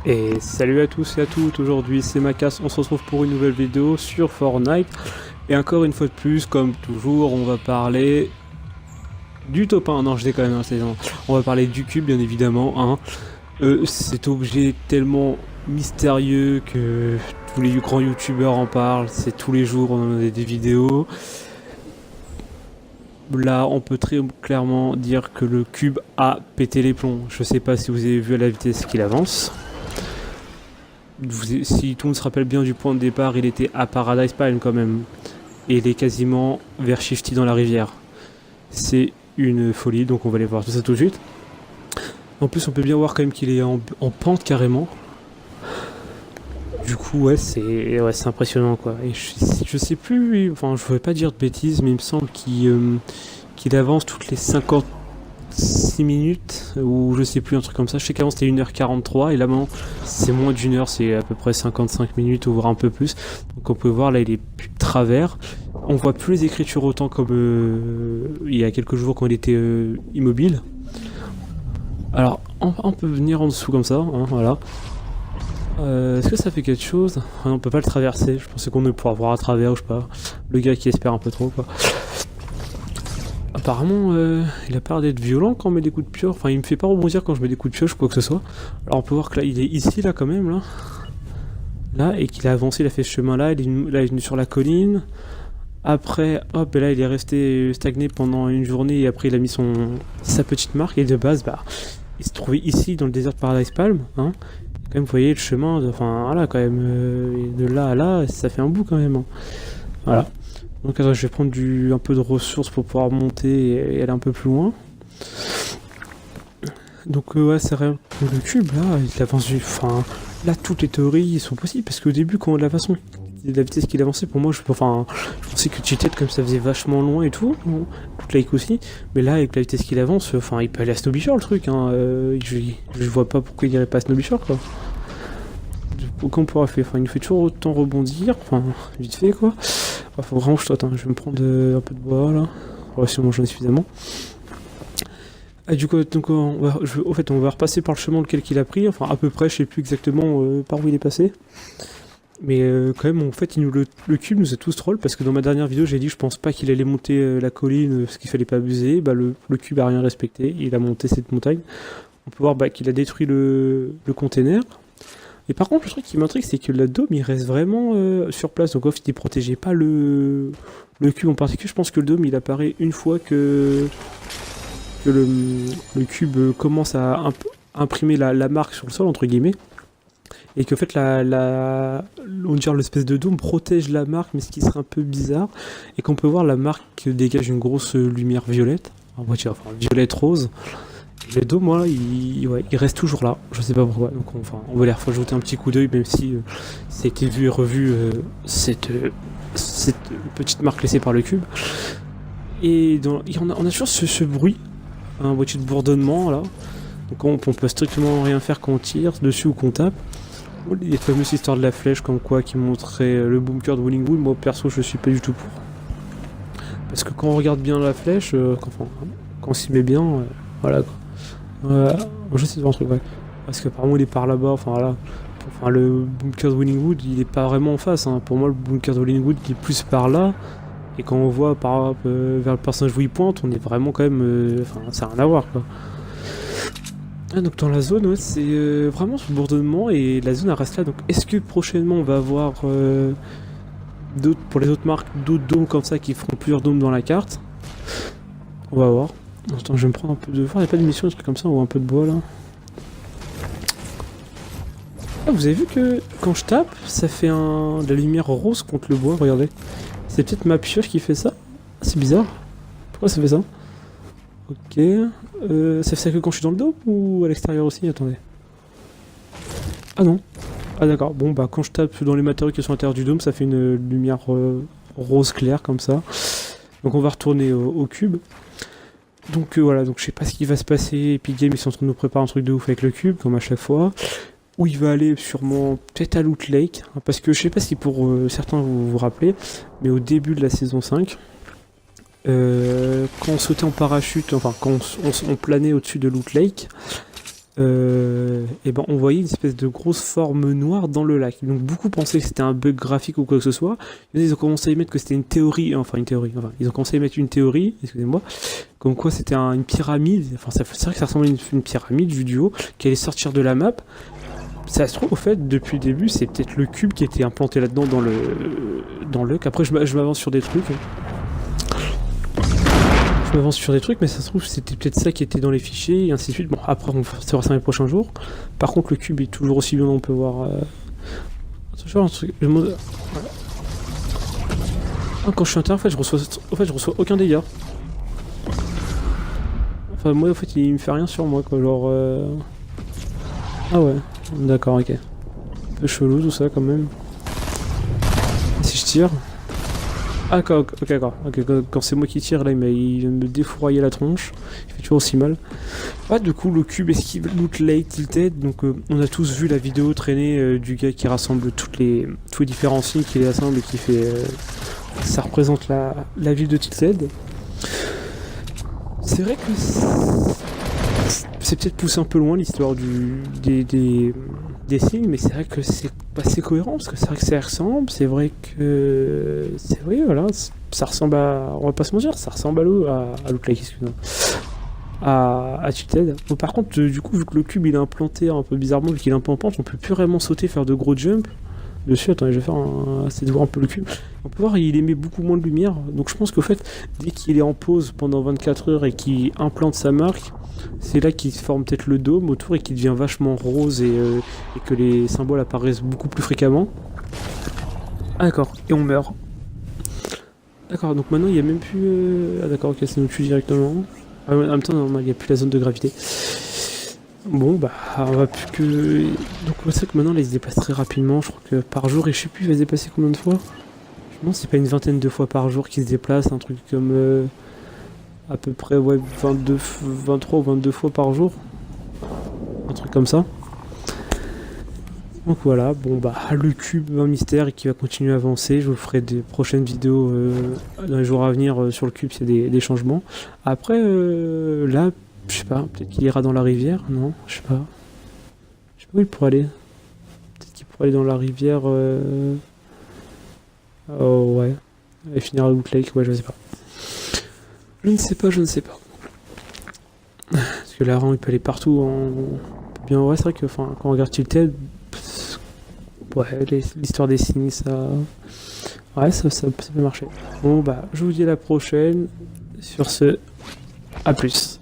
Et salut à tous et à toutes, aujourd'hui c'est Macas, on se retrouve pour une nouvelle vidéo sur Fortnite. Et encore une fois de plus, comme toujours, on va parler du top 1, non je déconne, hein, on va parler du cube bien évidemment. Hein. Cet objet tellement mystérieux que tous les grands youtubeurs en parlent, c'est tous les jours on en a des vidéos. Là, on peut très clairement dire que le cube a pété les plombs. Je sais pas si vous avez vu à la vitesse qu'il avance. Si tout le monde se rappelle bien du point de départ, il était à Paradise Palm quand même. Et il est quasiment vers Shifty dans la rivière. C'est une folie, donc on va aller voir tout ça tout de suite. En plus, on peut bien voir quand même qu'il est en pente carrément. Du coup, ouais, c'est impressionnant quoi. Et je sais plus, enfin, je voudrais pas dire de bêtises, mais il me semble qu'il avance toutes les 56 minutes, ou je sais plus, un truc comme ça. Je sais qu'avant c'était 1h43, et là maintenant c'est moins d'une heure, c'est à peu près 55 minutes, ou voire un peu plus. Donc on peut voir là, il est plus de travers. On voit plus les écritures autant comme il y a quelques jours quand il était immobile. Alors, on peut venir en dessous comme ça, hein, voilà. Est-ce que ça fait quelque chose? On peut pas le traverser, je pensais qu'on ne pourrait voir à travers, ou je sais pas. Le gars qui espère un peu trop, quoi. Apparemment, il a pas l'air d'être violent quand on met des coups de pioche. Enfin, il me fait pas rebondir quand je mets des coups de pioche ou quoi que ce soit. Alors, on peut voir que là, il est ici, là, quand même, là. Là, et qu'il a avancé, il a fait ce chemin-là. Il est venu sur la colline. Après, hop, et là, il est resté stagné pendant une journée. Et après, il a mis sa petite marque. Et de base, bah, il se trouvait ici, dans le désert de Paradise Palm. Hein. Quand même, vous voyez le chemin. Enfin, voilà, quand même. De là à là, ça fait un bout, quand même. Hein. Voilà. Donc attends, je vais prendre un peu de ressources pour pouvoir monter et aller un peu plus loin. Donc ouais, c'est rien pour le cube, là, il avance enfin, là, toutes les théories sont possibles, parce qu'au début, quand la vitesse qu'il avançait, pour moi, je pensais que Cheated, comme ça faisait vachement loin et tout, toute like aussi, mais là, avec la vitesse qu'il avance, enfin, il peut aller à Snowbishore, le truc, hein, je vois pas pourquoi il irait pas à Snowbishore, quoi. Qu'on pourra faire, enfin, il nous fait toujours autant rebondir, enfin, vite fait, quoi. Faut vraiment que je saute, hein. Je vais me prendre un peu de bois là. Ouais, si j'en ai suffisamment. Ah, du coup, donc, on va repasser par le chemin lequel qu'il a pris. Enfin, à peu près, je sais plus exactement par où il est passé. Mais quand même, en fait, le cube nous a tous troll parce que dans ma dernière vidéo, j'ai dit que je pense pas qu'il allait monter la colline parce qu'il fallait pas abuser. Bah, le cube a rien respecté. Il a monté cette montagne. On peut voir qu'il a détruit le container. Et par contre, le truc qui m'intrigue, c'est que la dôme, il reste vraiment sur place. Donc, en fait, il protégeait pas le cube en particulier. Je pense que le dôme, il apparaît une fois que le cube commence à imprimer la marque sur le sol, entre guillemets. Et qu'en fait, on dirait l'espèce de dôme protège la marque, mais ce qui serait un peu bizarre. Et qu'on peut voir la marque dégage une grosse lumière violette. Enfin, violette-rose. Le dôme, moi, il reste toujours là. Je sais pas pourquoi. Donc, on va les rajouter un petit coup d'œil, même si ça a été vu et revu cette petite marque laissée par le cube. Et on a toujours ce bruit, un boîtier de bourdonnement là. Donc on peut strictement rien faire quand on tire dessus ou qu'on tape. Les fameuses histoires de la flèche, comme quoi, qui montrait le bunker de Willingwood. Moi, perso, je suis pas du tout pour. Parce que quand on regarde bien la flèche, quand on s'y met bien, voilà quoi. Je sais pas un truc, ouais. Parce qu'apparemment il est par là-bas, enfin voilà. Enfin, le bunker de Willingwood, il est pas vraiment en face. Hein. Pour moi, le bunker de Willingwood, il est plus par là. Et quand on voit vers le personnage où il pointe, on est vraiment quand même. Enfin, ça n'a rien à voir, quoi. Ah, donc dans la zone, ouais, c'est vraiment ce bourdonnement et la zone elle reste là. Donc est-ce que prochainement on va avoir pour les autres marques d'autres dômes comme ça qui feront plusieurs dômes dans la carte? On va voir. Attends, je vais me prendre un peu de... Il n'y a pas de mission, un truc comme ça, ou un peu de bois, là. Ah, vous avez vu que quand je tape, ça fait de la lumière rose contre le bois, regardez. C'est peut-être ma pioche qui fait ça. C'est bizarre. Pourquoi ça fait ça? Ok. Ça fait ça que quand je suis dans le dôme ou à l'extérieur aussi? Attendez. Ah non. Ah d'accord. Bon, bah quand je tape dans les matériaux qui sont à l'intérieur du dôme, ça fait une lumière rose claire comme ça. Donc on va retourner au cube. Donc voilà, donc je sais pas ce qui va se passer. Epic Games ils sont en train de nous préparer un truc de ouf avec le cube, comme à chaque fois. Où il va aller sûrement peut-être à Loot Lake. Hein, parce que je sais pas si pour certains vous vous rappelez, mais au début de la saison 5, quand on sautait en parachute, enfin quand on planait au-dessus de Loot Lake, et ben on voyait une espèce de grosse forme noire dans le lac. Donc beaucoup pensaient que c'était un bug graphique ou quoi que ce soit. Ils ont commencé à y mettre que c'était une théorie, enfin une théorie, enfin ils ont commencé à y mettre une théorie, excusez-moi, comme quoi c'était une pyramide, enfin c'est vrai que ça ressemblait à une pyramide vu du haut, qui allait sortir de la map. Ça se trouve, au fait, depuis le début, c'est peut-être le cube qui était implanté là-dedans dans le. Après, je m'avance sur des trucs. Je m'avance sur des trucs, mais ça se trouve, c'était peut-être ça qui était dans les fichiers, et ainsi de suite. Bon, après, on va savoir ça dans les prochains jours. Par contre, le cube est toujours aussi bien, on peut voir. Un truc. Ah, quand je suis intérieur, en fait, je reçois aucun dégât. Enfin, moi, en fait, il me fait rien sur moi, quoi. Genre. Ah ouais, d'accord, ok. Un peu chelou tout ça, quand même. Et si je tire. Ah, ok, d'accord. Ok, quand c'est moi qui tire, là, il vient de me défourailler la tronche. Il fait toujours aussi mal. Ah, du coup, le cube esquive loot late tilted. Donc, on a tous vu la vidéo traîner du gars qui rassemble tous les différents signes, qui les assemble et qui fait. Ça représente la ville de Tilted. C'est vrai que c'est peut-être poussé un peu loin l'histoire des signes, mais c'est vrai que c'est assez cohérent parce que c'est vrai que ça ressemble, c'est vrai que c'est vrai, voilà, ça ressemble à, on va pas se mentir, ça ressemble à Loot Lake, excuse-moi, à Tilted. Bon, par contre, du coup, vu que le cube il est implanté un peu bizarrement, vu qu'il est un peu en pente, on peut plus vraiment sauter, faire de gros jumps dessus. Attendez, je vais faire essayer de voir un peu le cube. On peut voir il émet beaucoup moins de lumière, donc je pense qu'au fait, dès qu'il est en pause pendant 24 heures et qu'il implante sa marque, c'est là qu'il forme peut-être le dôme autour et qu'il devient vachement rose et que les symboles apparaissent beaucoup plus fréquemment. Ah d'accord, et on meurt. D'accord, donc maintenant il n'y a même plus... Ah d'accord, ok, ça nous tue directement. Ah, ouais, en même temps, normal, il n'y a plus la zone de gravité. Bon, bah, on va plus que... Donc c'est vrai que maintenant, là, il se déplace très rapidement. Je crois que par jour, et je sais plus, il va se déplacer combien de fois. Je pense que c'est pas une vingtaine de fois par jour qu'il se déplace, un truc comme... à peu près, ouais, 23 ou 22 fois par jour. Un truc comme ça. Donc voilà, bon bah, le cube, un mystère et qui va continuer à avancer. Je vous ferai des prochaines vidéos dans les jours à venir sur le cube s'il y a des changements. Après, là, je sais pas, peut-être qu'il ira dans la rivière, non? Je sais pas. Je sais pas où il pourrait aller. Peut-être qu'il pourrait aller dans la rivière. Oh ouais. Et finir à Loot Lake, ouais, je sais pas. Je ne sais pas, je ne sais pas. Parce que là, il peut aller partout en. Bien, ouais, c'est vrai que quand on regarde Tilted, ouais, l'histoire des signes, ça. Ouais, ça peut marcher. Bon, bah, je vous dis à la prochaine. Sur ce, à plus.